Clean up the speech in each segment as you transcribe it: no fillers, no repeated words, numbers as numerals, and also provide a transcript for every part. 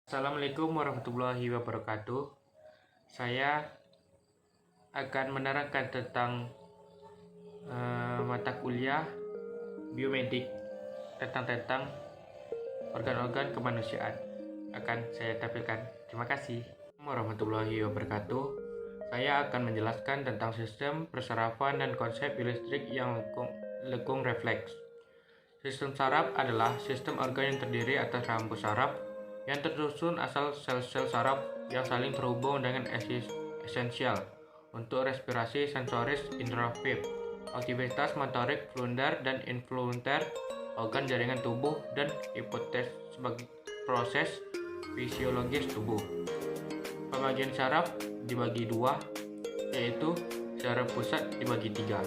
Assalamualaikum warahmatullahi wabarakatuh. Saya akan menerangkan tentang mata kuliah biomedik tentang organ-organ kemanusiaan. Akan saya tampilkan. Terima kasih. Warahmatullahi wabarakatuh. Saya akan menjelaskan tentang sistem persarafan dan konsep listrik yang lekung refleks. Sistem saraf adalah sistem organ yang terdiri atas rambut saraf yang tersusun asal sel-sel saraf yang saling terhubung dengan esensial untuk respirasi sensoris intraoptif, aktivitas motorik flunder dan involunter, organ jaringan tubuh, dan hipotes sebagai proses fisiologis tubuh. Pembagian saraf dibagi dua, yaitu saraf pusat dibagi tiga.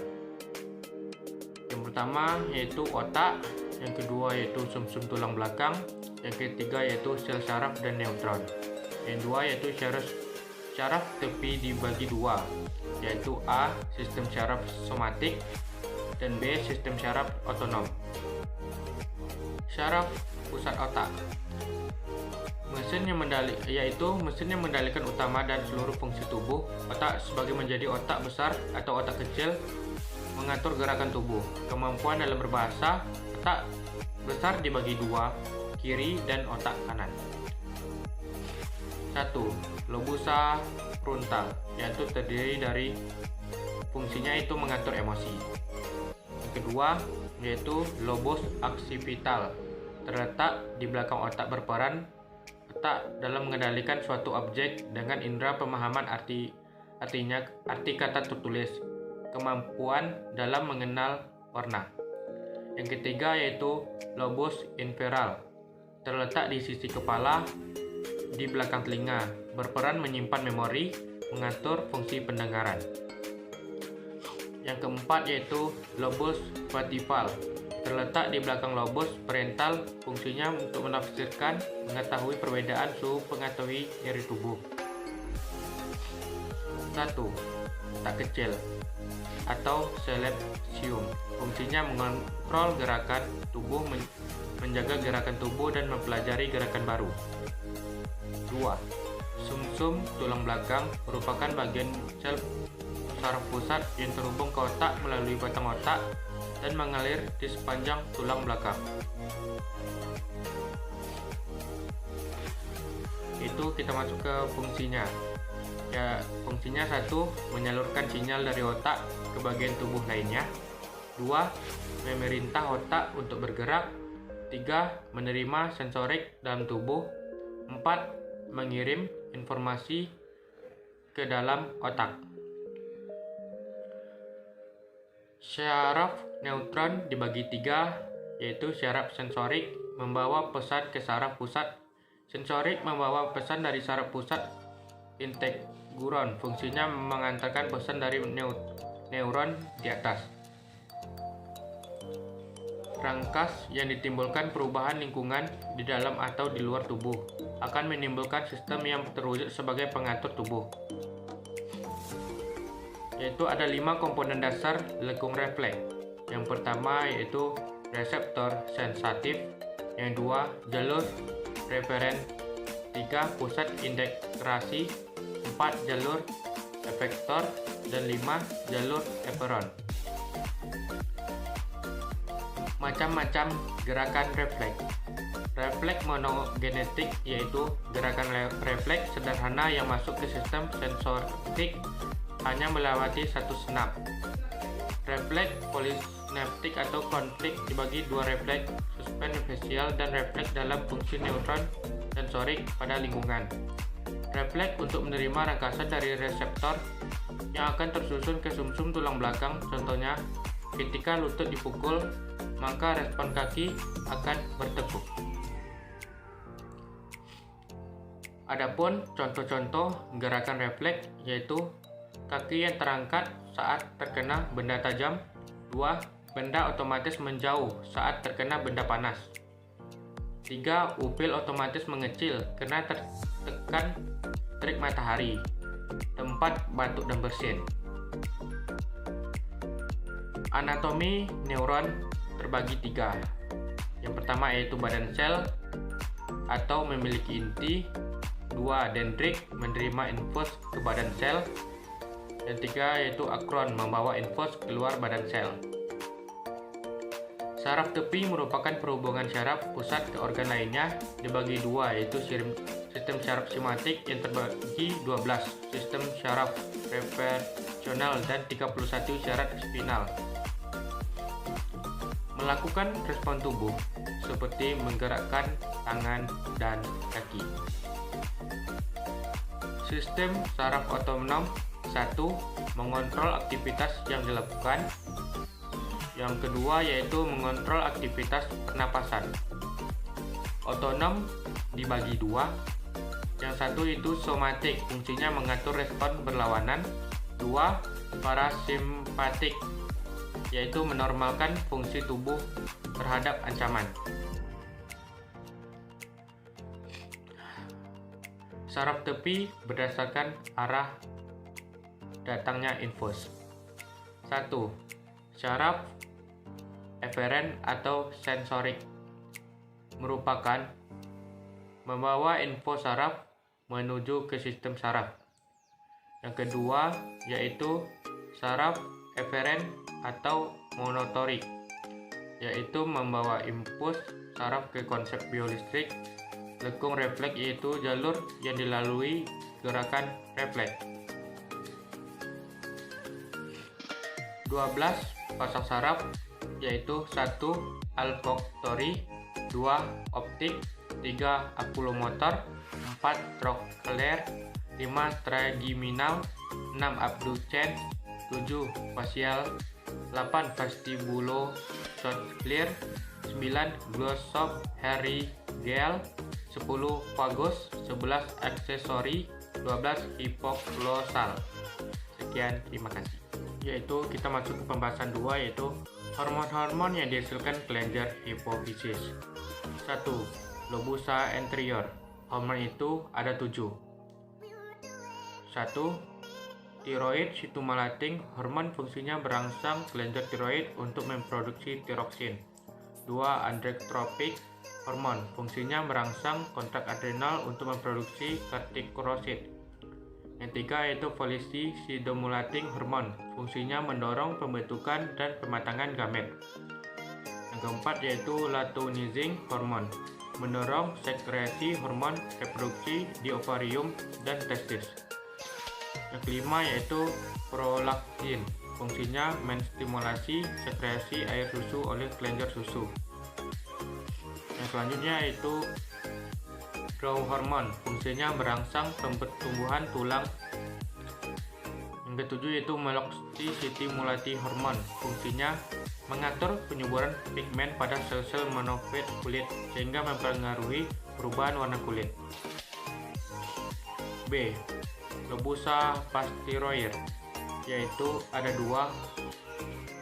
Yang pertama yaitu otak, yang kedua yaitu sumsum tulang belakang, yang ketiga yaitu sel saraf dan neutron. Yang dua yaitu saraf tepi dibagi dua, yaitu A. Sistem saraf somatik dan B. Sistem saraf otonom. Saraf pusat otak mesin yang mendalikan utama dan seluruh fungsi tubuh. Otak sebagai menjadi otak besar atau otak kecil mengatur gerakan tubuh. Kemampuan dalam berbahasa, otak besar dibagi dua, kiri dan otak kanan. 1. Lobusa frontal, yaitu terdiri dari fungsinya itu mengatur emosi. Yang kedua yaitu lobus occipital, terletak di belakang otak, berperan dalam mengendalikan suatu objek dengan indera pemahaman arti kata tertulis, kemampuan dalam mengenal warna. Yang ketiga yaitu lobus inferal, terletak di sisi kepala di belakang telinga, berperan menyimpan memori, mengatur fungsi pendengaran. Yang keempat yaitu lobus vertebral, terletak di belakang lobus parental, fungsinya untuk menafsirkan, mengetahui perbedaan suhu, mengetahui nyeri tubuh. 1. Otak kecil atau cerebellum, fungsinya mengontrol gerakan tubuh, menjaga gerakan tubuh dan mempelajari gerakan baru. 2. Sumsum tulang belakang merupakan bagian sel saraf pusat yang terhubung ke otak melalui batang otak dan mengalir di sepanjang tulang belakang. Itu kita masuk ke fungsinya. Ya, fungsinya 1. Menyalurkan sinyal dari otak ke bagian tubuh lainnya. 2. Memerintah otak untuk bergerak. 3. Menerima sensorik dalam tubuh. 4. Mengirim informasi ke dalam otak. Saraf neutron dibagi 3, yaitu saraf sensorik membawa pesan ke saraf pusat. Sensorik membawa pesan dari saraf pusat integron, fungsinya mengantarkan pesan dari neuron di atas. Rangkas yang ditimbulkan perubahan lingkungan di dalam atau di luar tubuh akan menimbulkan sistem yang terwujud sebagai pengatur tubuh. Yaitu ada 5 komponen dasar lekung refleks. Yang pertama yaitu reseptor sensitif, yang 2 jalur referen, 3 pusat integrasi, 4 jalur efektor, dan 5 jalur efferon. Macam-macam gerakan refleks. Refleks monogenetik yaitu gerakan refleks sederhana yang masuk ke sistem sensorik hanya melewati satu senap. Refleks polisinaptik atau konflik dibagi 2, refleks suspens facial dan refleks dalam fungsi neuron sensorik pada lingkungan. Refleks untuk menerima rangkasan dari reseptor yang akan tersusun ke sumsum tulang belakang. Contohnya, ketika lutut dipukul, maka respon kaki akan bertekuk. Adapun contoh-contoh gerakan refleks yaitu kaki yang terangkat saat terkena benda tajam. 2. Benda otomatis menjauh saat terkena benda panas. 3. Upil otomatis mengecil karena tertekan terik matahari. 4. Batuk dan bersin. Anatomi neuron terbagi 3. Yang pertama yaitu badan sel, atau memiliki inti. 2. Dendrik, menerima infus ke badan sel. Dan 3 yaitu akron, membawa infus keluar badan sel. Saraf tepi merupakan perhubungan saraf pusat ke organ lainnya, dibagi dua, yaitu sistem saraf simatik yang terbagi 12, sistem saraf referensional, dan 31 saraf spinal. Melakukan respon tubuh seperti menggerakkan tangan dan kaki. Sistem saraf otonom. 1. Mengontrol aktivitas yang dilakukan. Yang kedua yaitu mengontrol aktivitas pernapasan. Otonom dibagi dua. Yang satu itu somatik, fungsinya mengatur respon berlawanan. 2. Parasimpatik, yaitu menormalkan fungsi tubuh terhadap ancaman. Saraf tepi berdasarkan arah datangnya infus. 1. Saraf eferen atau sensorik merupakan membawa info saraf menuju ke sistem saraf. Yang kedua yaitu saraf eferen atau motorik, yaitu membawa impuls saraf ke konsep biolistrik. Lekung refleks yaitu jalur yang dilalui gerakan refleks. 12 pasang saraf yaitu 1. Olfaktori, 2. Optik, 3. Oculomotor, 4. Troklear, 5. Trigeminal, 6. Abducens, 7. Facial, 8. Vestibulocochlear, 9. Glossopharyngeal, 10. Vagus, 11. Aksesori, 12. Hipoglossal. Sekian, terima kasih. Yaitu kita masuk ke pembahasan 2, yaitu hormon-hormon yang dihasilkan kelenjar hipofisis. 1. Lobusa anterior. Hormon itu ada 7. 1. Tiroid stimulating hormon, fungsinya merangsang kelenjar tiroid untuk memproduksi tiroksin. 2. Androtropic hormon, fungsinya merangsang kontrak adrenal untuk memproduksi kortikosteroid. Yang 3 yaitu follicle-stimulating hormon, fungsinya mendorong pembentukan dan pematangan gamet. Yang keempat yaitu luteinizing hormon, mendorong sekresi hormon reproduksi di ovarium dan testis. Yang kelima yaitu prolaktin, fungsinya menstimulasi sekresi air susu oleh kelenjar susu. Yang selanjutnya yaitu growth hormone, fungsinya merangsang pertumbuhan tulang. Yang ketujuh yaitu meloxicity hormone, fungsinya mengatur penyuburan pigmen pada sel-sel monofit kulit sehingga mempengaruhi perubahan warna kulit. B. Lobusa pasteroid, yaitu ada 2.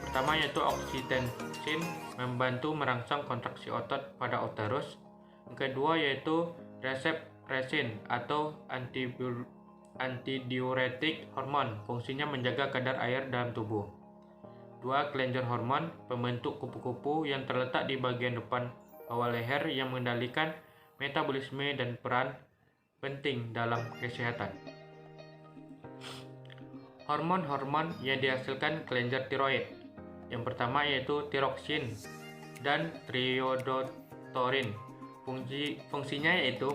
Pertama yaitu oxytocin, membantu merangsang kontraksi otot pada uterus. Yang kedua yaitu resin atau antidiuretik hormon, fungsinya menjaga kadar air dalam tubuh. 2. Kelenjar hormon, pembentuk kupu-kupu yang terletak di bagian depan bawah leher yang mengendalikan metabolisme dan peran penting dalam kesehatan. Hormon-hormon yang dihasilkan kelenjar tiroid. Yang pertama yaitu tiroksin dan triiodotaurin. Fungsinya yaitu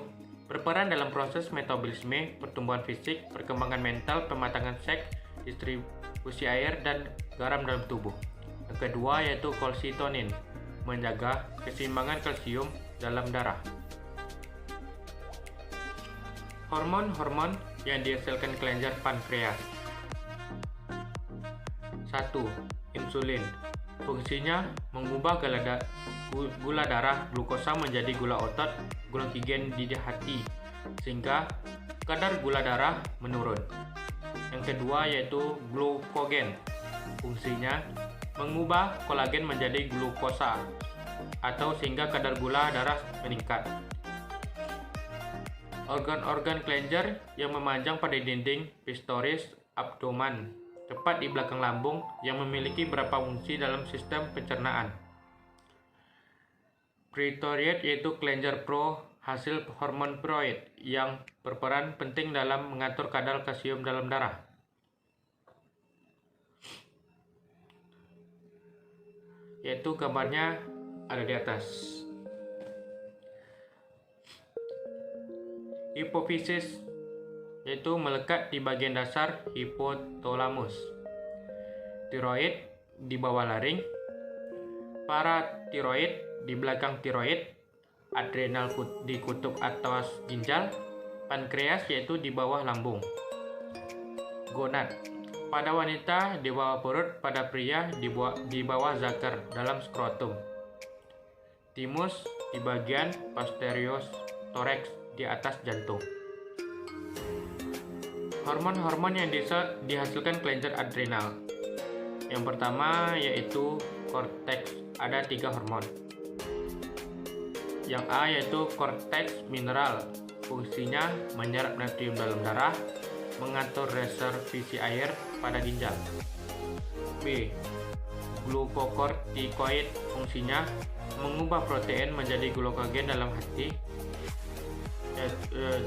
berperan dalam proses metabolisme, pertumbuhan fisik, perkembangan mental, pematangan seks, distribusi air dan garam dalam tubuh. Yang kedua yaitu calcitonin, menjaga keseimbangan kalsium dalam darah. Hormon-hormon yang dihasilkan kelenjar pankreas. 1. Insulin, fungsinya mengubah gula darah glukosa menjadi gula otot glukogen di hati sehingga kadar gula darah menurun. Yang kedua yaitu glukogen, fungsinya mengubah kolagen menjadi glukosa atau sehingga kadar gula darah meningkat. Organ-organ kelenjar yang memanjang pada dinding psoas abdomen tepat di belakang lambung yang memiliki beberapa fungsi dalam sistem pencernaan. Pretoid yaitu kelenjar hasil hormon tiroid yang berperan penting dalam mengatur kadar kalsium dalam darah. Yaitu gambarnya ada di atas. Hipofisis yaitu melekat di bagian dasar hipotalamus. Tiroid di bawah laring, paratiroid di belakang tiroid, adrenal di kutub atas ginjal, pankreas yaitu di bawah lambung. Gonad pada wanita di bawah perut, pada pria di bawah zakar dalam skrotum. Timus di bagian posterior toraks di atas jantung. Hormon-hormon yang dihasilkan kelenjar adrenal. Yang pertama yaitu korteks, ada 3 hormon. Yang A yaitu korteks mineral, fungsinya menyerap natrium dalam darah, mengatur reservisi air pada ginjal. B. Glukokortikoid, fungsinya mengubah protein menjadi glukogen dalam hati,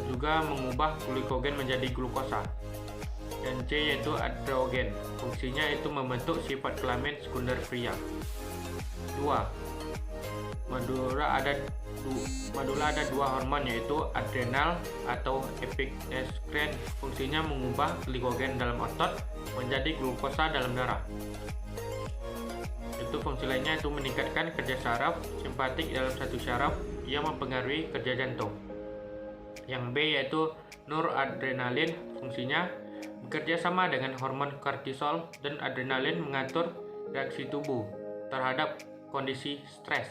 juga mengubah glikogen menjadi glukosa. Dan C yaitu androgen, fungsinya itu membentuk sifat kelamin sekunder pria. 2. Medula ada 2 hormon yaitu adrenal atau epinefrin, fungsinya mengubah glikogen dalam otot menjadi glukosa dalam darah. Itu fungsi lainnya itu meningkatkan kerja saraf simpatik dalam satu saraf yang mempengaruhi kerja jantung. Yang B yaitu noradrenalin, fungsinya bekerja sama dengan hormon kortisol dan adrenalin mengatur reaksi tubuh terhadap kondisi stres.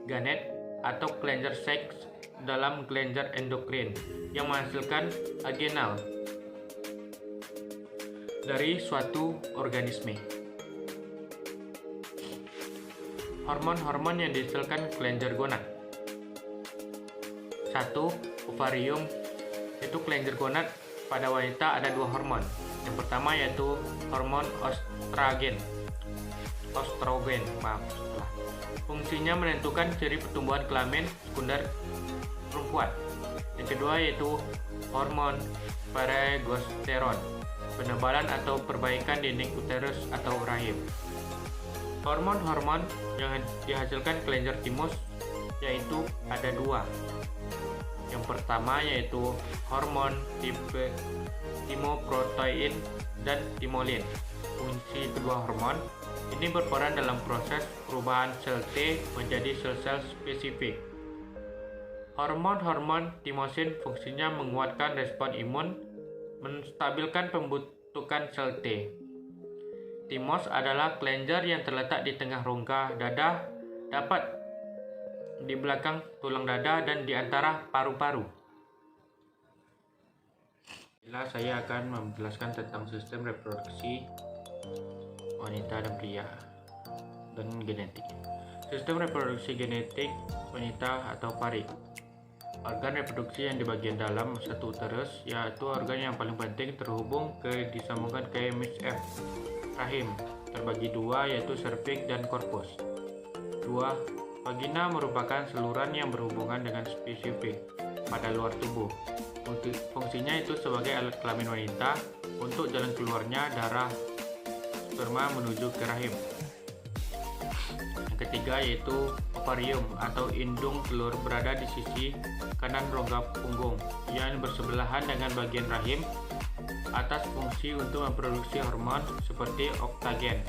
Ganet atau kelenjar seks dalam kelenjar endokrin yang menghasilkan agenal dari suatu organisme. Hormon-hormon yang dihasilkan kelenjar gonad. 1. Ovarium, itu kelenjar gonad pada wanita ada 2 hormon. Yang pertama yaitu hormon estrogen, fungsinya menentukan ciri pertumbuhan kelamin sekunder perempuan. Yang kedua yaitu hormon progesteron, penebalan atau perbaikan dinding uterus atau rahim. Hormon-hormon yang dihasilkan kelenjar timus yaitu ada 2. Yang pertama yaitu hormon timoprotein dan timolin. Fungsi kedua hormon ini berperan dalam proses perubahan sel T menjadi sel-sel spesifik. Hormon-hormon timosin fungsinya menguatkan respon imun, menstabilkan pembentukan sel T. Timos adalah kelenjar yang terletak di tengah rongga dada, dapat di belakang tulang dada dan di antara paru-paru. Saya akan menjelaskan tentang sistem reproduksi wanita dan pria dan genetik. Sistem reproduksi genetik wanita atau pari. Organ reproduksi yang di bagian dalam satu uterus, yaitu organ yang paling penting terhubung disambungkan ke MSF rahim, terbagi 2 yaitu serviks dan korpus. 2. Vagina merupakan saluran yang berhubungan dengan spesifik pada luar tubuh. Fungsinya itu sebagai alat kelamin wanita untuk jalan keluarnya darah sperma menuju ke rahim. Yang ketiga yaitu ovarium atau indung telur, berada di sisi kanan rongga punggung yang bersebelahan dengan bagian rahim. Atas fungsi untuk memproduksi hormon seperti oktagen,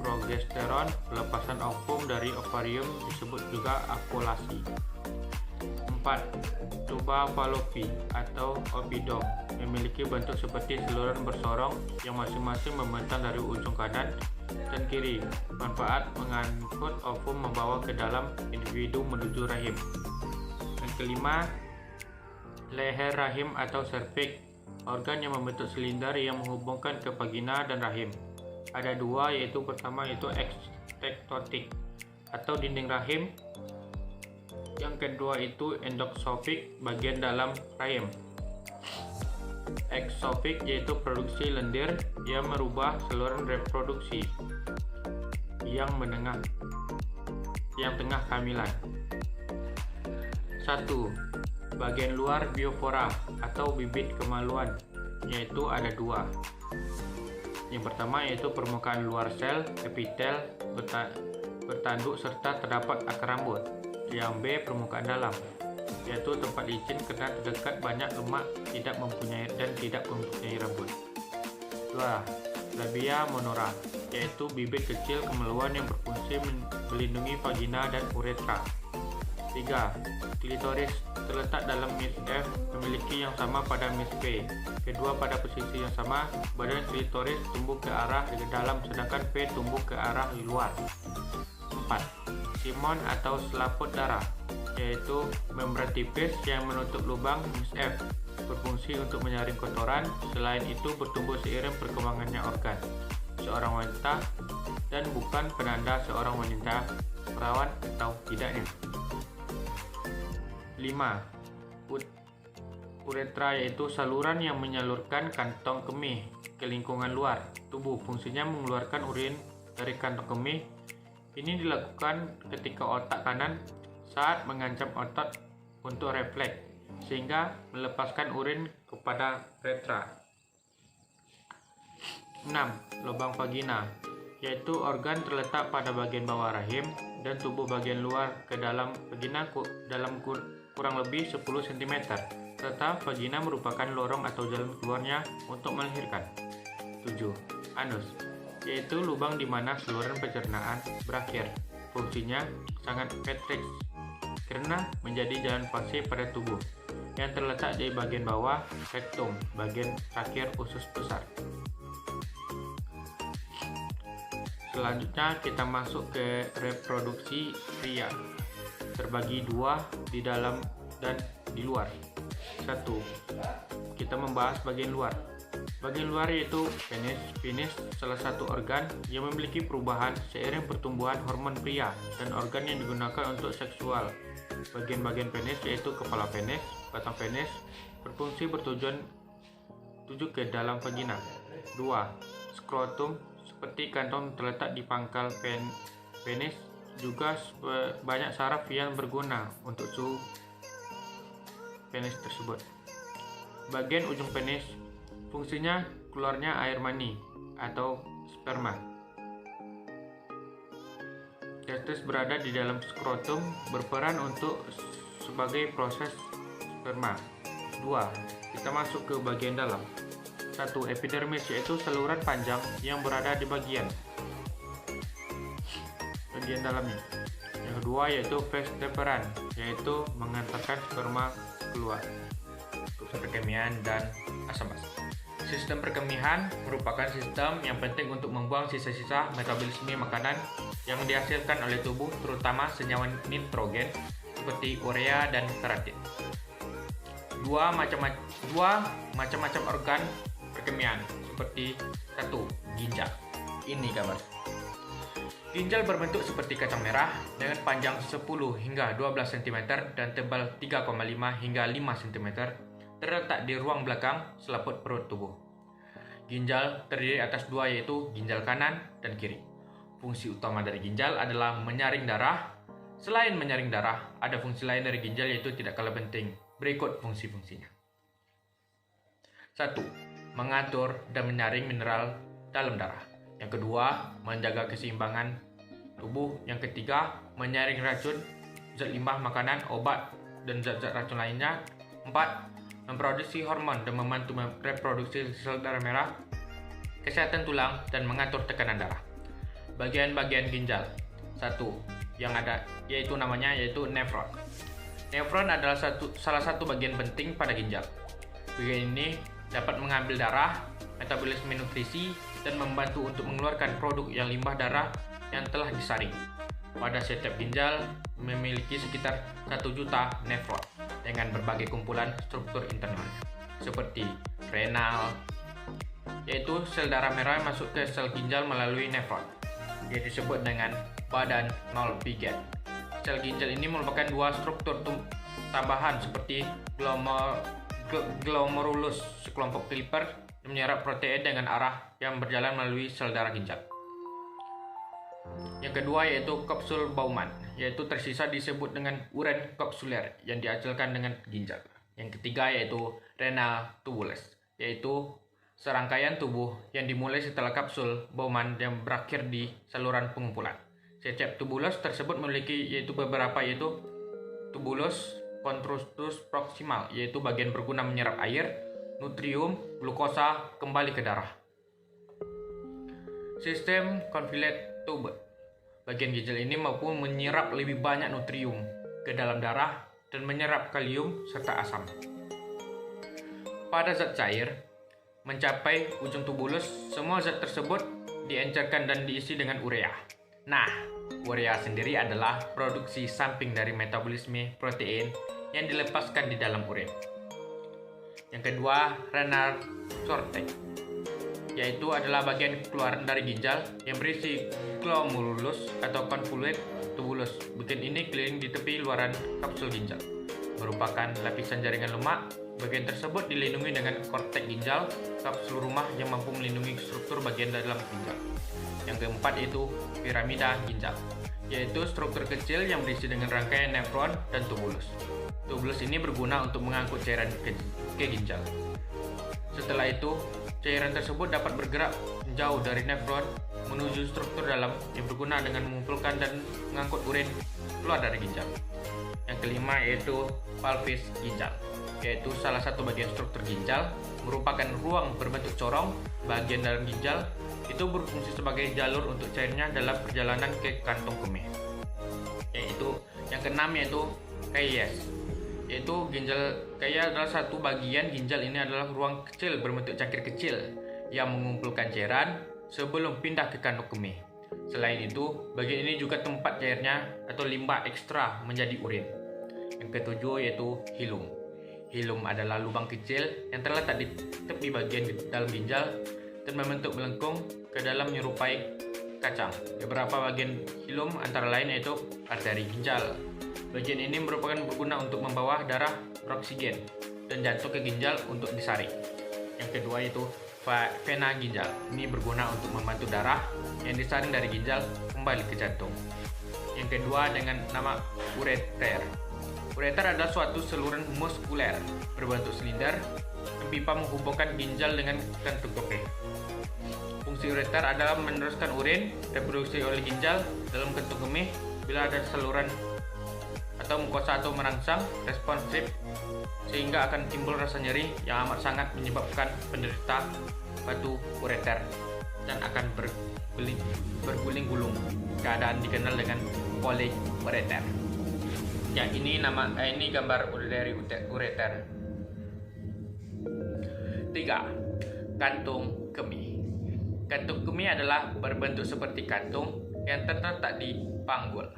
progesteron. Pelepasan ovum dari ovarium disebut juga ovulasi. 4. Tuba Fallopi atau ovidum memiliki bentuk seperti saluran bersorong yang masing-masing membentang dari ujung kanan dan kiri. Manfaat mengangkut ovum membawa ke dalam individu menuju rahim. Yang kelima, leher rahim atau serviks, organ yang membentuk silinder yang menghubungkan ke vagina dan rahim. Ada 2 yaitu pertama yaitu ektektotik atau dinding rahim. Yang kedua itu endoksofik, bagian dalam rahim. Eksofik yaitu produksi lendir yang merubah saluran reproduksi yang tengah kehamilan. 1. 1. Bagian luar biofora atau bibit kemaluan, yaitu ada 2. Yang pertama yaitu permukaan luar sel epitel bertanduk serta terdapat akar rambut. Yang B, permukaan dalam, yaitu tempat licin karena terdekat banyak lemak, tidak mempunyai rambut. 2. Labia minora, yaitu bibit kecil kemaluan yang berfungsi melindungi vagina dan uretra. 3. Klitoris terletak dalam mis F, memiliki yang sama pada mis P. Kedua pada posisi yang sama, badan klitoris tumbuh ke arah ke dalam sedangkan P tumbuh ke arah luar. 4. Simon atau selaput darah, yaitu membran tipis yang menutup lubang mis F, berfungsi untuk menyaring kotoran. Selain itu bertumbuh seiring perkembangannya organ seorang wanita dan bukan penanda seorang wanita perawan atau tidaknya. 5. Uretra, yaitu saluran yang menyalurkan kantong kemih ke lingkungan luar tubuh. Fungsinya mengeluarkan urin dari kantong kemih. Ini dilakukan ketika otak kanan saat mengancam otot untuk refleks, sehingga melepaskan urin kepada uretra. 6. Lubang vagina, yaitu organ terletak pada bagian bawah rahim dan tubuh bagian luar ke dalam vagina dalam kurang lebih 10 cm, serta vagina merupakan lorong atau jalan keluarnya untuk melahirkan. 7. Anus, yaitu lubang di mana saluran pencernaan berakhir. Fungsinya sangat petrik karena menjadi jalan fase pada tubuh yang terletak di bagian bawah rektum, bagian terakhir usus besar. Selanjutnya kita masuk ke reproduksi pria. Terbagi 2, di dalam dan di luar. 1. Kita membahas bagian luar. Bagian luar yaitu penis. Penis salah satu organ yang memiliki perubahan seiring pertumbuhan hormon pria dan organ yang digunakan untuk seksual. Bagian-bagian penis yaitu kepala penis, batang penis, berfungsi bertujuan ke dalam vagina. 2. Skrotum, seperti kantong terletak di pangkal penis, juga banyak saraf yang berguna untuk suhu penis tersebut. Bagian ujung penis, fungsinya keluarnya air mani atau sperma. Testis berada di dalam skrotum, berperan untuk sebagai proses sperma. 2. Kita masuk ke bagian dalam. 1. Epidermis, yaitu saluran panjang yang berada di bagian dalamnya. Yang kedua yaitu vas deferens, yaitu mengantarkan sperma keluar untuk perkemihan dan asam basa. Sistem perkemihan merupakan sistem yang penting untuk membuang sisa-sisa metabolisme makanan yang dihasilkan oleh tubuh, terutama senyawa nitrogen seperti urea dan keratin. Dua macam-macam organ perkemihan seperti 1. Ginjal. Ini gambar. Ginjal berbentuk seperti kacang merah dengan panjang 10 hingga 12 cm dan tebal 3,5 hingga 5 cm, terletak di ruang belakang selaput perut tubuh. Ginjal terdiri atas 2, yaitu ginjal kanan dan kiri. Fungsi utama dari ginjal adalah menyaring darah. Selain menyaring darah, ada fungsi lain dari ginjal yaitu tidak kalah penting. Berikut fungsi-fungsinya. 1. Mengatur dan menyaring mineral dalam darah. Yang kedua, menjaga keseimbangan tubuh. Yang ketiga, menyaring racun, zat limbah makanan, obat, dan zat-zat racun lainnya. 4. Memproduksi hormon dan membantu reproduksi sel darah merah, kesehatan tulang, dan mengatur tekanan darah. Bagian-bagian ginjal. 1. Yang ada yaitu nefron. Nefron adalah salah satu bagian penting pada ginjal. Bagian ini dapat mengambil darah, metabolisme nutrisi, dan membantu untuk mengeluarkan produk yang limbah darah yang telah disaring. Pada setiap ginjal memiliki sekitar 1 juta nefron dengan berbagai kumpulan struktur internalnya, seperti renal, yaitu sel darah merah masuk ke sel ginjal melalui nefron, yang disebut dengan badan nol piget. Sel ginjal ini merupakan 2 struktur tambahan seperti glomerulus, sekelompok kliper yang menyerap protein dengan arah yang berjalan melalui sel darah ginjal. Yang kedua yaitu kapsul Bowman, yaitu tersisa disebut dengan uren kapsuler yang dihasilkan dengan ginjal. Yang ketiga yaitu renal tubulus, yaitu serangkaian tubuh yang dimulai setelah kapsul Bowman yang berakhir di saluran pengumpulan. Setiap tubulus tersebut memiliki yaitu beberapa, yaitu tubulus constrictus proximal, yaitu bagian berguna menyerap air, nutrium, glukosa kembali ke darah. Sistem convolute tube, bagian ginjal ini mampu menyerap lebih banyak nutrium ke dalam darah dan menyerap kalium serta asam. Pada zat cair mencapai ujung tubulus, semua zat tersebut diencerkan dan diisi dengan urea. Nah, urea sendiri adalah produksi samping dari metabolisme protein yang dilepaskan di dalam urin. Yang kedua, renal cortex, yaitu adalah bagian keluaran dari ginjal yang berisi glomerulus atau convolute tubulus. Bagian ini keliling di tepi luaran kapsul ginjal, merupakan lapisan jaringan lemak. Bagian tersebut dilindungi dengan korteks ginjal, kapsul rumah yang mampu melindungi struktur bagian dalam ginjal. Yang keempat yaitu piramida ginjal, yaitu struktur kecil yang berisi dengan rangkaian nefron dan tubulus. Tubulus ini berguna untuk mengangkut cairan ke ginjal. Setelah itu, cairan tersebut dapat bergerak jauh dari nefron menuju struktur dalam yang berguna dengan mengumpulkan dan mengangkut urin keluar dari ginjal. Yang kelima yaitu pelvis ginjal, yaitu salah satu bagian struktur ginjal, merupakan ruang berbentuk corong bagian dalam ginjal. Itu berfungsi sebagai jalur untuk cairnya dalam perjalanan ke kantong kemih. Yaitu yang keenam yaitu Keyes, yaitu ginjal kaya adalah satu bagian ginjal ini adalah ruang kecil berbentuk cangkir kecil yang mengumpulkan cairan sebelum pindah ke kantong kemih. Selain itu, bagian ini juga tempat cairnya atau limbah ekstra menjadi urin. Yang ketujuh yaitu hilum. Hilum adalah lubang kecil yang terletak di tepi bagian dalam ginjal dan membentuk melengkung ke dalam menyerupai kacang. Beberapa bagian hilum antara lain yaitu arteri ginjal. Bagian ini merupakan berguna untuk membawa darah beroksigen dan jatuh ke ginjal untuk disaring. Yang kedua yaitu vena ginjal. Ini berguna untuk membantu darah yang disaring dari ginjal kembali ke jantung. Yang kedua dengan nama ureter. Ureter adalah suatu saluran muskuler berbentuk silinder yang pipa menghubungkan ginjal dengan kantung kemih. Fungsi ureter adalah meneruskan urin diproduksi oleh ginjal dalam kantung kemih bila ada saluran atau mukosa atau merangsang responsif, sehingga akan timbul rasa nyeri yang amat sangat menyebabkan penderita batu ureter dan akan berguling-gulung. Keadaan dikenal dengan poliureter. Yang ini ini gambar dari ureter. 3. Kantung kemih. Kantung kemih adalah berbentuk seperti kantung yang terletak di panggul.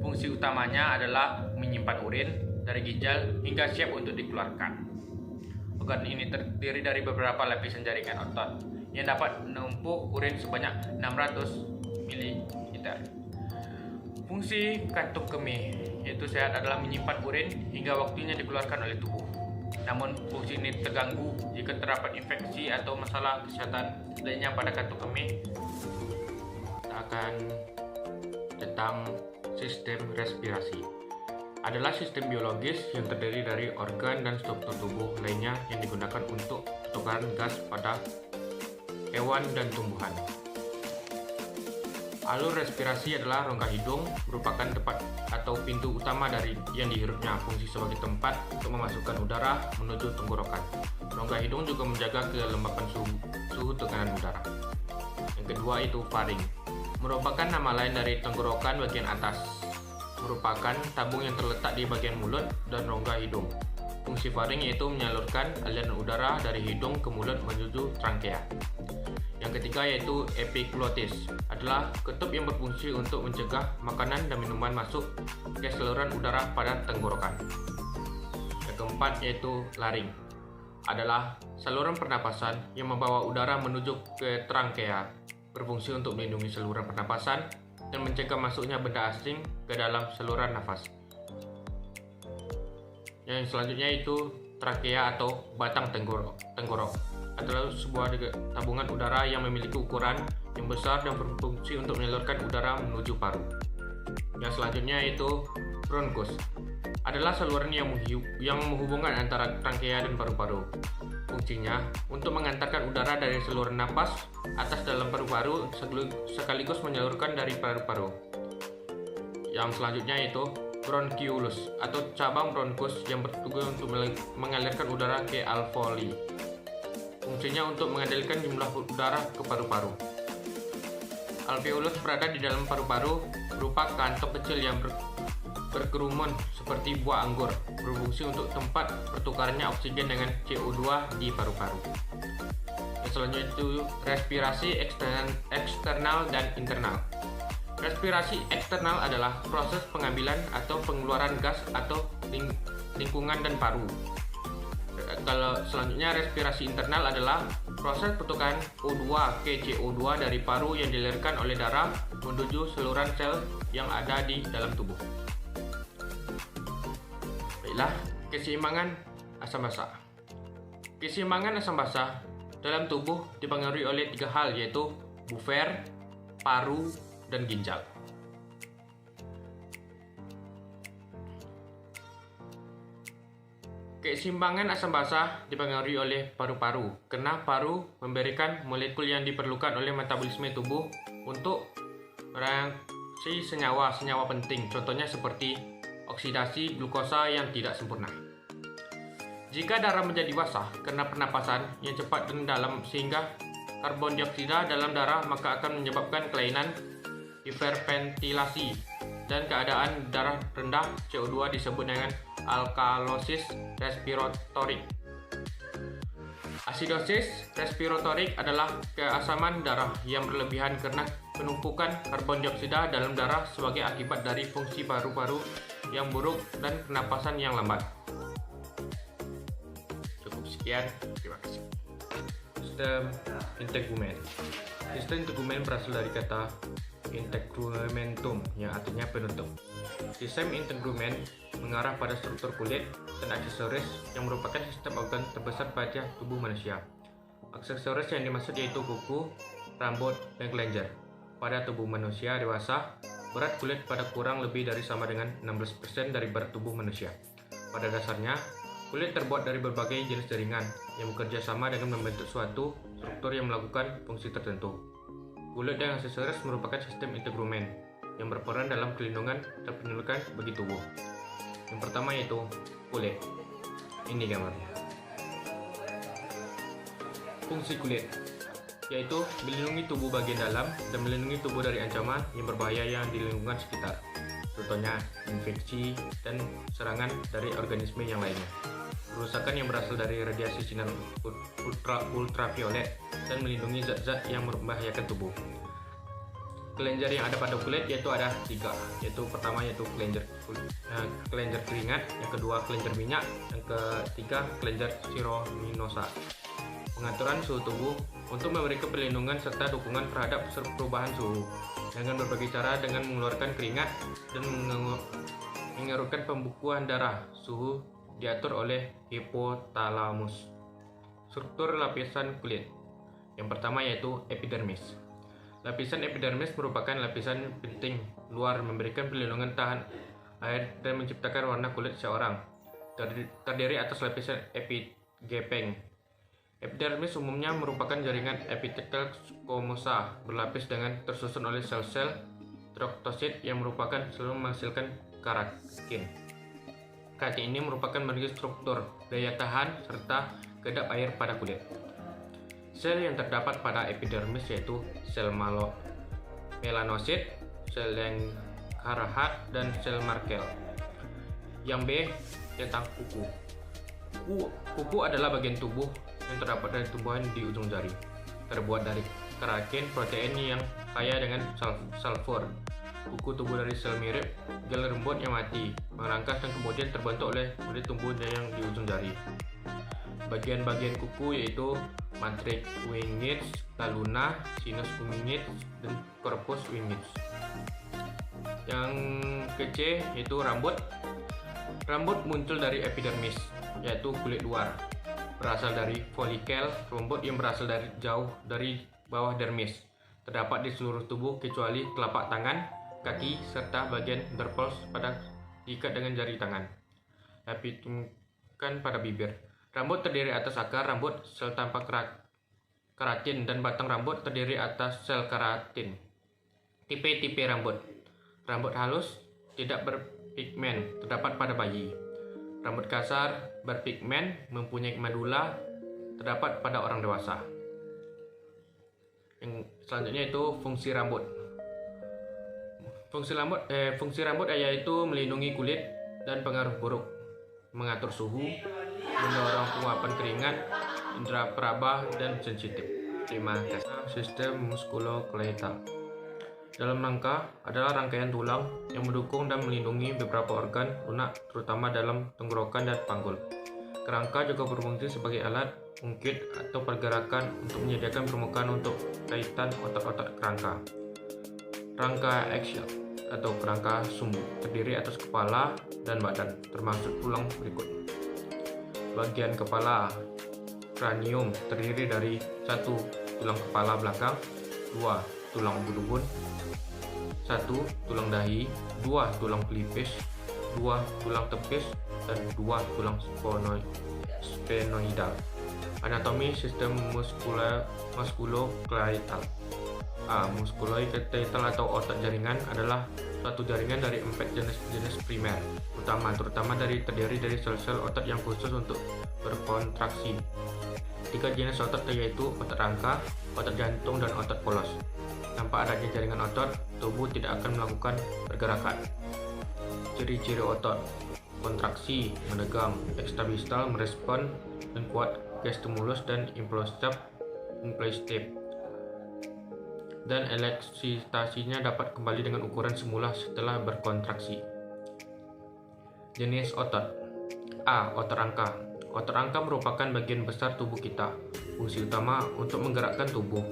Fungsi utamanya adalah menyimpan urin dari ginjal hingga siap untuk dikeluarkan. Organ ini terdiri dari beberapa lapisan jaringan otot yang dapat menumpuk urin sebanyak 600 ml. Fungsi kantung kemih yaitu sehat adalah menyimpan urin hingga waktunya dikeluarkan oleh tubuh. Namun fungsi ini terganggu jika terdapat infeksi atau masalah kesehatan lainnya pada kantung kemih. Kita akan tentang sistem respirasi. Adalah sistem biologis yang terdiri dari organ dan struktur tubuh lainnya yang digunakan untuk pertukaran gas pada hewan dan tumbuhan. Alur respirasi adalah rongga hidung, merupakan tempat atau pintu utama dari yang dihirupnya, fungsi sebagai tempat untuk memasukkan udara menuju tenggorokan. Rongga hidung juga menjaga kelembapan suhu tekanan udara. Yang kedua itu faring, merupakan nama lain dari tenggorokan bagian atas, merupakan tabung yang terletak di bagian mulut dan rongga hidung. Fungsi faring yaitu menyalurkan aliran udara dari hidung ke mulut menuju trankea. Yang ketiga yaitu epiglotis, adalah ketup yang berfungsi untuk mencegah makanan dan minuman masuk ke saluran udara pada tenggorokan. Yang keempat yaitu laring, adalah saluran pernapasan yang membawa udara menuju ke trankea, berfungsi untuk melindungi saluran pernapasan dan mencegah masuknya benda asing ke dalam saluran nafas. Yang selanjutnya itu trakea atau batang tenggorok, adalah sebuah tabungan udara yang memiliki ukuran yang besar dan berfungsi untuk menyalurkan udara menuju paru. Yang selanjutnya yaitu bronkus. Adalah saluran yang menghubungkan antara trachea dan paru-paru. Fungsinya untuk mengantarkan udara dari saluran napas atas dalam paru-paru sekaligus menyalurkan dari paru-paru. Yang selanjutnya yaitu bronchiolus atau cabang bronkus yang bertugas untuk mengalirkan udara ke alveoli. Fungsinya untuk mengendalikan jumlah udara ke paru-paru. Alveolus berada di dalam paru-paru, berupa kantong kecil yang berkerumun seperti buah anggur, berfungsi untuk tempat pertukarannya oksigen dengan CO2 di paru-paru. Yang selanjutnya itu respirasi eksternal dan internal. Respirasi eksternal adalah proses pengambilan atau pengeluaran gas atau lingkungan dan paru. Kalau selanjutnya respirasi internal adalah proses pertukaran O2 ke CO2 dari paru yang dilahirkan oleh darah menuju saluran sel yang ada di dalam tubuh. Baiklah, keseimbangan asam basa. Keseimbangan asam basa dalam tubuh dipengaruhi oleh 3 hal, yaitu buffer, paru, dan ginjal. Keseimbangan asam basa dipengaruhi oleh paru-paru, karena paru memberikan molekul yang diperlukan oleh metabolisme tubuh untuk mereaksi senyawa-senyawa penting, contohnya seperti oksidasi glukosa yang tidak sempurna. Jika darah menjadi basah karena pernapasan yang cepat dan dalam sehingga karbon dioksida dalam darah, maka akan menyebabkan kelainan hiperventilasi dan keadaan darah rendah CO2 disebut dengan alkalosis respiratorik. Asidosis respiratorik adalah keasaman darah yang berlebihan karena penumpukan karbon dioksida dalam darah sebagai akibat dari fungsi paru-paru yang buruk dan pernapasan yang lambat. Cukup sekian, terima kasih. Sistem integumen. Sistem integumen berasal dari kata integumentum yang artinya penutup. Sistem integumen mengarah pada struktur kulit dan aksesoris yang merupakan sistem organ terbesar pada tubuh manusia. Aksesoris yang dimaksud yaitu kuku, rambut, dan kelenjar. Pada tubuh manusia dewasa, berat kulit pada kurang lebih dari sama dengan 16% dari berat tubuh manusia. Pada dasarnya, kulit terbuat dari berbagai jenis jaringan yang bekerja sama dengan membentuk suatu struktur yang melakukan fungsi tertentu. Kulit dan aksesoris merupakan sistem integumen yang berperan dalam pelindungan dan penyulukan bagi tubuh. Yang pertama yaitu kulit. Ini gambarnya. Fungsi kulit yaitu melindungi tubuh bagian dalam dan melindungi tubuh dari ancaman yang berbahaya yang di lingkungan sekitar. Contohnya infeksi dan serangan dari organisme yang lainnya. Kerusakan yang berasal dari radiasi sinar ultraviolet dan melindungi zat-zat yang membahayakan tubuh. Kelenjar yang ada pada kulit yaitu ada 3, yaitu pertama yaitu kelenjar keringat, yang kedua kelenjar minyak, yang ketiga kelenjar sirominosa. Pengaturan suhu tubuh untuk memberikan perlindungan serta dukungan terhadap perubahan suhu dengan berbagai cara, dengan mengeluarkan keringat dan mengerukkan pembukuan darah. Suhu diatur oleh hipotalamus. Struktur lapisan kulit. Yang pertama yaitu epidermis. Lapisan epidermis merupakan lapisan penting luar memberikan perlindungan tahan air dan menciptakan warna kulit seseorang. Terdiri atas lapisan epigepeng. Epidermis umumnya merupakan jaringan epithelial squamosa berlapis dengan tersusun oleh sel-sel troktosit yang merupakan selalu menghasilkan keratin. Keratin ini merupakan bagian struktur, daya tahan, serta kedap air pada kulit. Sel yang terdapat pada epidermis yaitu sel melanosit, sel Langerhans, dan sel Merkel. Yang B tentang kuku. Kuku adalah bagian tubuh yang terdapat dari tumbuhan di ujung jari, terbuat dari keratin protein yang kaya dengan sulfur. Kuku tubuh dari sel mirip gel rambut yang mati, merangkas dan kemudian terbentuk oleh kulit tumbuh yang di ujung jari. Bagian-bagian kuku yaitu matrix wingeds, laluna, sinus wingeds, dan corpus wingeds. Yang ke-C yaitu rambut. Rambut muncul dari epidermis, yaitu kulit luar. Berasal dari folikel rambut yang berasal dari jauh dari bawah dermis. Terdapat di seluruh tubuh kecuali telapak tangan, kaki, serta bagian interpals pada diikat dengan jari tangan. Dipitungkan pada bibir. Rambut terdiri atas akar rambut, sel tanpa keratin, dan batang rambut terdiri atas sel keratin. Tipe-tipe rambut. Rambut halus, tidak berpigmen, terdapat pada bayi. Rambut kasar, berpigmen, mempunyai medula, terdapat pada orang dewasa. Yang selanjutnya itu fungsi rambut. Fungsi rambut yaitu melindungi kulit dan pengaruh buruk, mengatur suhu, mendorong penguapan keringat, indera peraba, dan sensitif. Terima kasih. Sistem muskuloskeletal. Dalam rangka adalah rangkaian tulang yang mendukung dan melindungi beberapa organ lunak, terutama dalam tenggorokan dan panggul. Kerangka juga berfungsi sebagai alat ungkit atau pergerakan untuk menyediakan permukaan untuk kaitan otot-otot kerangka. Rangka axial atau kerangka sumbu terdiri atas kepala dan badan, termasuk tulang berikut. Bagian kepala kranium terdiri dari 1 tulang kepala belakang, 2 tulang bulbun, 1 tulang dahi, 2 tulang pelipis, 2 tulang tepis, dan 2 tulang sphenoidal. Anatomi sistem muskuloskeletal. Muskuloskeletal atau otot jaringan adalah suatu jaringan dari 4 jenis primer utama, terdiri dari sel-sel otot yang khusus untuk berkontraksi. 3 jenis otot yaitu otot rangka, otot jantung, dan otot polos. Tanpa adanya jaringan otot, tubuh tidak akan melakukan pergerakan. Ciri-ciri otot: kontraksi, menegang, ekstrabistal, merespon dan kuat ke stimulus, dan implosif, dan eleksitasinya dapat kembali dengan ukuran semula setelah berkontraksi. Jenis otot. A. Otot rangka. Otot rangka merupakan bagian besar tubuh kita. Fungsi utama untuk menggerakkan tubuh.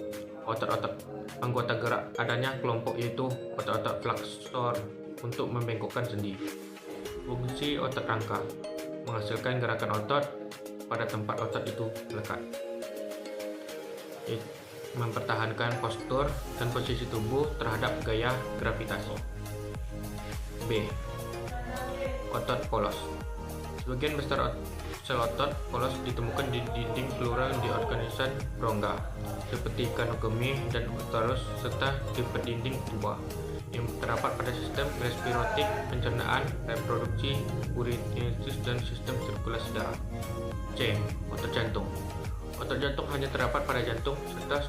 Otot-otot anggota gerak adanya kelompok yaitu otot-otot fleksor untuk membengkokkan sendi. Fungsi otot rangka: menghasilkan gerakan otot pada tempat otot itu lekat, mempertahankan postur dan posisi tubuh terhadap gaya gravitasi. B. Otot polos. Sebagian besar sel otot polos ditemukan di dinding pleural di organ rongga seperti kanogami dan uterus, serta di dinding tuba yang terdapat pada sistem respiratif, pencernaan, reproduksi, urinesis, dan sistem sirkulasi darah. C. Otot jantung. Otot jantung hanya terdapat pada jantung, serta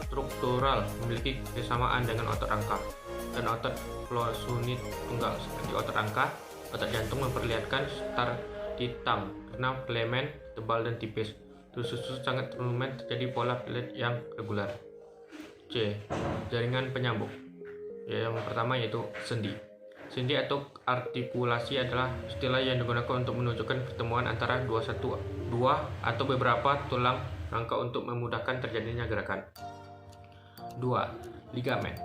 struktural memiliki kesamaan dengan otot rangka dan otot plosunit tunggal. Seperti otot rangka, otot jantung memperlihatkan setar hitam karena filamen tebal dan tipis. Susu sangat volumen, terjadi pola plate yang regular. C. Jaringan penyambung. Yang pertama yaitu sendi. Sendi atau artikulasi adalah istilah yang digunakan untuk menunjukkan pertemuan antara dua atau beberapa tulang rangka untuk memudahkan terjadinya gerakan. 2. Ligamen.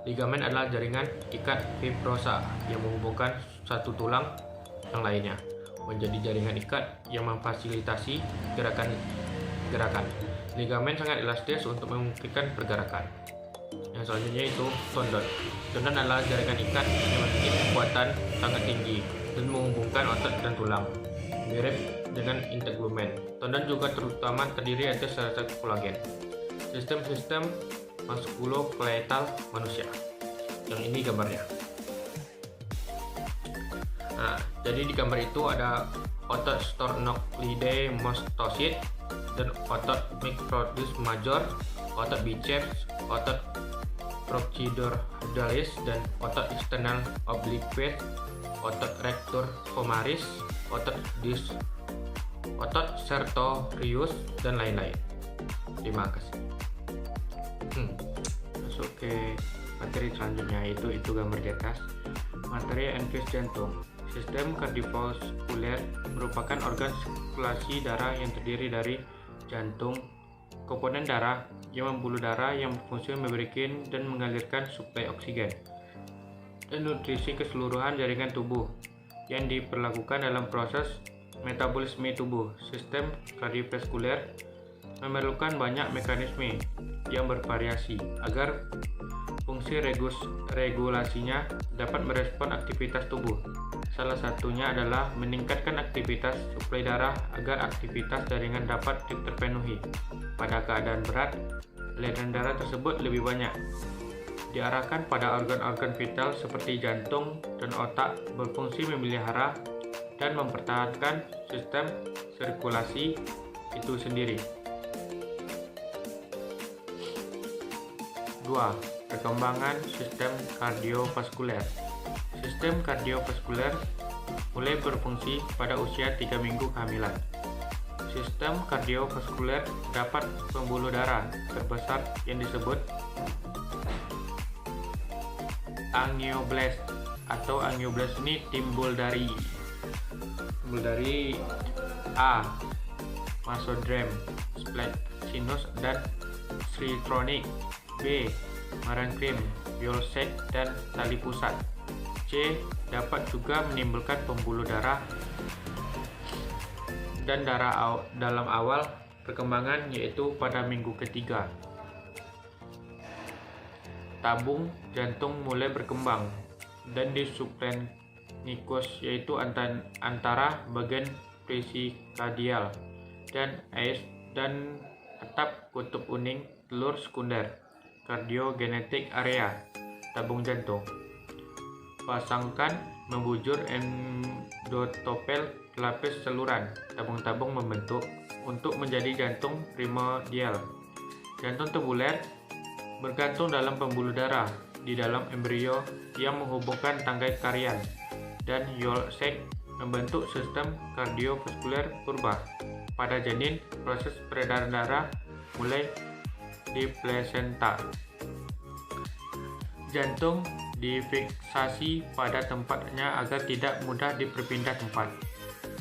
Ligamen adalah jaringan ikat fibrosa yang menghubungkan satu tulang yang lainnya menjadi jaringan ikat yang memfasilitasi gerakan. Ligamen sangat elastis untuk memungkinkan pergerakan. Yang selanjutnya itu tendon. Tendon adalah jaringan ikat yang memiliki kekuatan sangat tinggi dan menghubungkan otot dan tulang. Mirip dengan integumen. Tendon juga terutama terdiri atas sel-sel kolagen. Sistem muskuloskeletal manusia. Yang ini gambarnya. Nah, jadi di gambar itu ada otot sternocleidae mastocyte dan otot microtus major, otot biceps, otot prochypedalalis, dan otot external oblique, otot rectus femoris, otot sertorius, dan lain-lain. Terima kasih. Masuk ke materi selanjutnya, itu gambar di atas. Materi enfys jantung. Sistem kardiovaskuler merupakan organ sirkulasi darah yang terdiri dari jantung, komponen darah yang membuluh darah yang berfungsi memberikan dan mengalirkan suplai oksigen dan nutrisi keseluruhan jaringan tubuh yang diperlakukan dalam proses metabolisme tubuh. Sistem kardiovaskuler memerlukan banyak mekanisme yang bervariasi agar fungsi regulasinya dapat merespon aktivitas tubuh. Salah satunya adalah meningkatkan aktivitas suplai darah agar aktivitas jaringan dapat terpenuhi. Pada keadaan berat, aliran darah tersebut lebih banyak diarahkan pada organ-organ vital seperti jantung dan otak, berfungsi memelihara dan mempertahankan sistem sirkulasi itu sendiri. 2. Perkembangan sistem kardiovaskuler. Sistem kardiovaskuler mulai berfungsi pada usia 3 minggu kehamilan. Sistem kardiovaskuler dapat pembuluh darah terbesar yang disebut angioblast atau angioblast ini timbul dari A. Mesoderm, splenic dan striatronic, B. Merenkrim, Biolsek dan tali pusat. C. Dapat juga menimbulkan pembuluh darah dan darah dalam awal perkembangan, yaitu pada minggu ketiga. Tabung jantung mulai berkembang dan di subclavicular, yaitu antara bagian perikardial dan atap kutub kuning telur sekunder, cardiogenetic area, tabung jantung. Pasangkan membujur endotopel lapis saluran, tabung-tabung membentuk untuk menjadi jantung primordial. Jantung tubuler bergantung dalam pembuluh darah di dalam embrio yang menghubungkan tangkai karian, dan Biolsek membentuk sistem kardiovaskuler purba. Pada janin, proses peredaran darah mulai di plasenta. Jantung difiksasi pada tempatnya agar tidak mudah diperpindah tempat.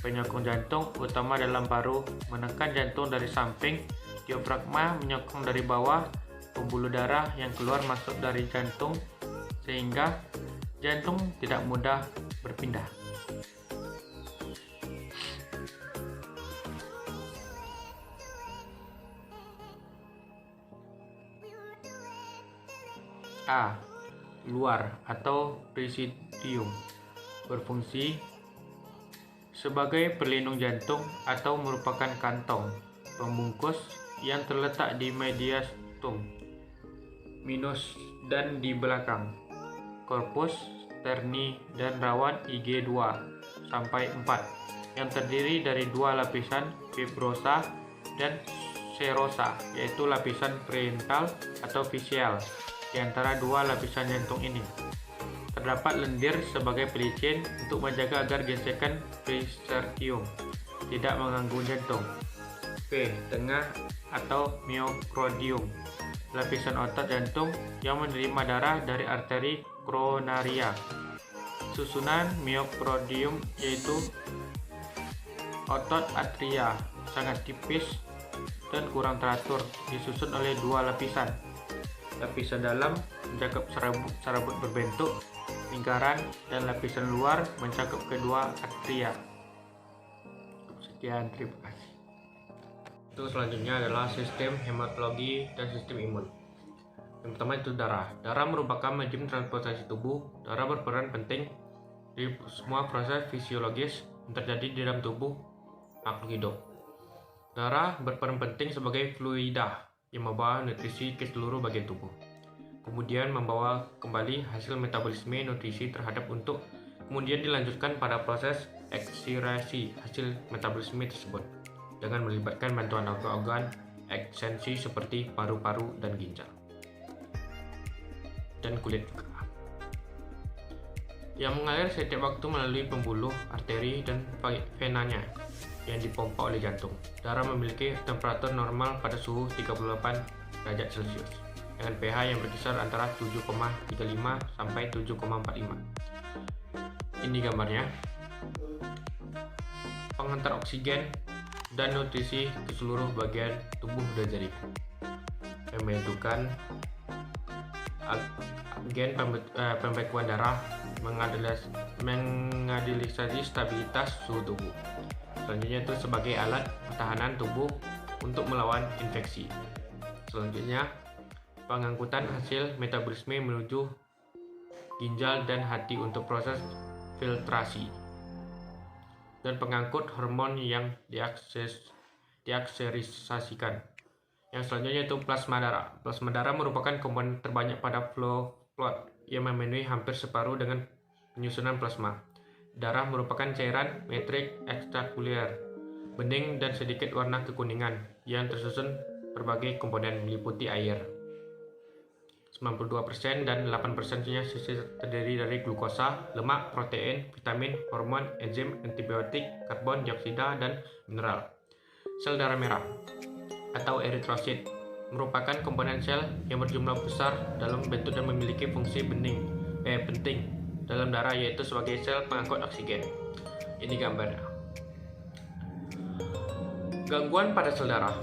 Penyokong jantung utama dalam paru menekan jantung dari samping, diafragma menyokong dari bawah, pembuluh darah yang keluar masuk dari jantung sehingga jantung tidak mudah berpindah. A. Luar atau presidium berfungsi sebagai pelindung jantung atau merupakan kantong pembungkus yang terletak di mediastum minus dan di belakang korpus sterni dan rawan IG 2 sampai 4 yang terdiri dari dua lapisan fibrosa dan serosa, yaitu lapisan parenkal atau facial. Di antara dua lapisan jantung ini terdapat lendir sebagai pelicin untuk menjaga agar gesekan presertium tidak mengganggu jantung. P. Tengah atau myocardium, lapisan otot jantung yang menerima darah dari arteri koronaria. Susunan myocardium yaitu otot atria sangat tipis dan kurang teratur, disusun oleh dua lapisan. Lapisan dalam mencakup serabut berbentuk lingkaran dan lapisan luar mencakup kedua atria. Sekian, terima kasih. Itu selanjutnya adalah sistem hematologi dan sistem imun. Yang pertama itu darah. Darah merupakan medium transportasi tubuh. Darah berperan penting di semua proses fisiologis yang terjadi di dalam tubuh makhluk hidup. Darah berperan penting sebagai fluida yang membawa nutrisi ke seluruh bagian tubuh, kemudian membawa kembali hasil metabolisme nutrisi terhadap untuk kemudian dilanjutkan pada proses ekskretasi hasil metabolisme tersebut dengan melibatkan bantuan organ eksensi seperti paru-paru dan ginjal dan kulit juga, yang mengalir setiap waktu melalui pembuluh arteri dan venanya yang dipompa oleh jantung. Darah memiliki temperatur normal pada suhu 38 derajat Celcius dengan pH yang berkisar antara 7,35 sampai 7,45. Ini gambarnya. Pengantar oksigen dan nutrisi ke seluruh bagian tubuh dan jaringan. Pembentukan agen pembekuan darah mengadalisasi stabilitas suhu tubuh. Selanjutnya itu sebagai alat pertahanan tubuh untuk melawan infeksi. Selanjutnya, pengangkutan hasil metabolisme menuju ginjal dan hati untuk proses filtrasi, dan pengangkut hormon yang diakserisasikan. Yang selanjutnya itu plasma darah. Plasma darah merupakan komponen terbanyak pada flow plot yang memenuhi hampir separuh dengan penyusunan plasma. Darah merupakan cairan metrik ekstrakuler, bening dan sedikit warna kekuningan yang tersusun berbagai komponen meliputi air. 92% dan 8%-nya terdiri dari glukosa, lemak, protein, vitamin, hormon, enzim, antibiotik, karbon dioksida, dan mineral. Sel darah merah atau eritrosit merupakan komponen sel yang berjumlah besar dalam bentuk dan memiliki fungsi penting dalam darah, yaitu sebagai sel pengangkut oksigen. Ini gambarnya. Gangguan pada sel darah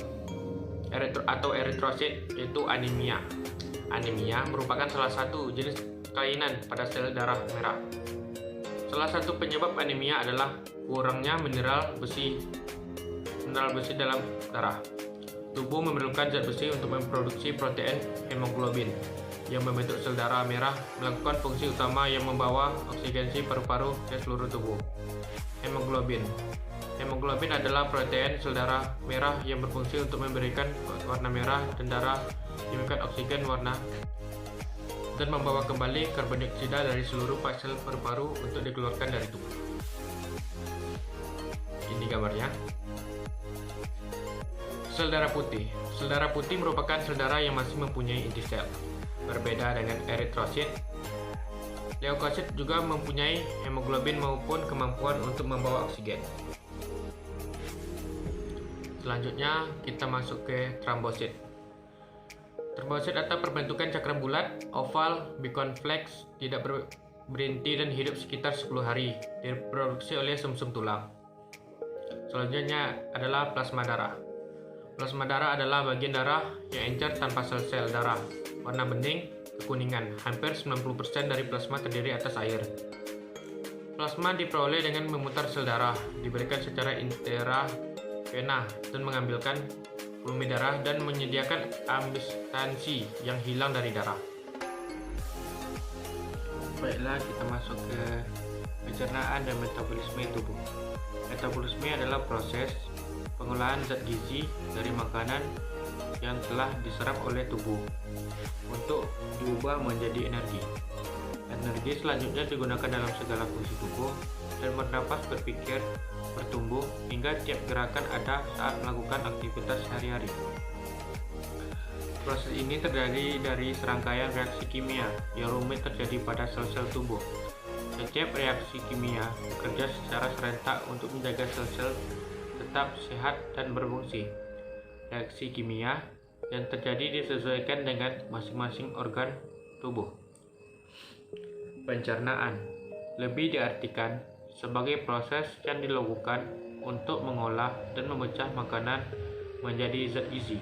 atau eritrosit yaitu anemia. Anemia merupakan salah satu jenis kelainan pada sel darah merah. Salah satu penyebab anemia adalah kurangnya mineral besi dalam darah. Tubuh memerlukan zat besi untuk memproduksi protein hemoglobin yang membentuk sel darah merah, melakukan fungsi utama yang membawa oksigenasi paru-paru ke seluruh tubuh. Hemoglobin adalah protein sel darah merah yang berfungsi untuk memberikan warna merah dan darah memberikan oksigen warna dan membawa kembali karbon dioksida dari seluruh sel paru-paru untuk dikeluarkan dari tubuh. Ini gambarnya. Sel darah putih. Sel darah putih merupakan sel darah yang masih mempunyai inti sel. Berbeda dengan eritrosit, leukosit juga mempunyai hemoglobin maupun kemampuan untuk membawa oksigen. Selanjutnya kita masuk ke trombosit. Trombosit atau perbentukan cakram bulat, oval, biconflex, tidak berhenti dan hidup sekitar 10 hari, diproduksi oleh sumsum tulang. Selanjutnya adalah plasma darah. Plasma darah adalah bagian darah yang encer tanpa sel-sel darah, warna bening, kekuningan. Hampir 90% dari plasma terdiri atas air. Plasma diperoleh dengan memutar sel darah, diberikan secara intravena dan mengambilkan volume darah dan menyediakan substansi yang hilang dari darah. Baiklah, kita masuk ke pencernaan dan metabolisme tubuh. Metabolisme adalah proses pengolahan zat gizi dari makanan yang telah diserap oleh tubuh untuk diubah menjadi energi. Energi selanjutnya digunakan dalam segala fungsi tubuh dan bernafas, berpikir, bertumbuh, hingga tiap gerakan ada saat melakukan aktivitas sehari-hari. Proses ini terdiri dari serangkaian reaksi kimia yang rumit terjadi pada sel-sel tubuh. Setiap reaksi kimia bekerja secara serentak untuk menjaga sel-sel tetap sehat dan berfungsi. Reaksi kimia yang terjadi disesuaikan dengan masing-masing organ tubuh. Pencernaan lebih diartikan sebagai proses yang dilakukan untuk mengolah dan memecah makanan menjadi zat gizi.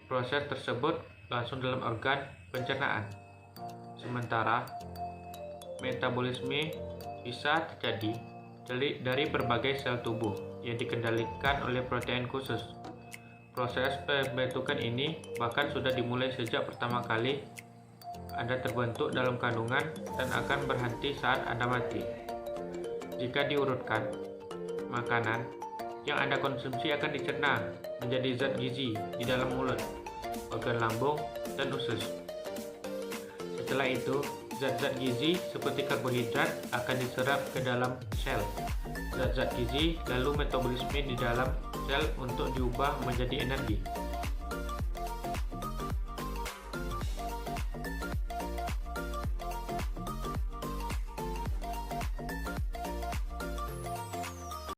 Proses tersebut langsung dalam organ pencernaan. Sementara metabolisme bisa terjadi dari berbagai sel tubuh yang dikendalikan oleh protein khusus. Proses pembentukan ini bahkan sudah dimulai sejak pertama kali Anda terbentuk dalam kandungan dan akan berhenti saat Anda mati. Jika diurutkan, makanan yang Anda konsumsi akan dicerna menjadi zat gizi di dalam mulut, organ lambung, dan usus. Setelah itu, zat-zat gizi seperti karbohidrat akan diserap ke dalam sel. Zat-zat gizi lalu metabolisme di dalam sel untuk diubah menjadi energi.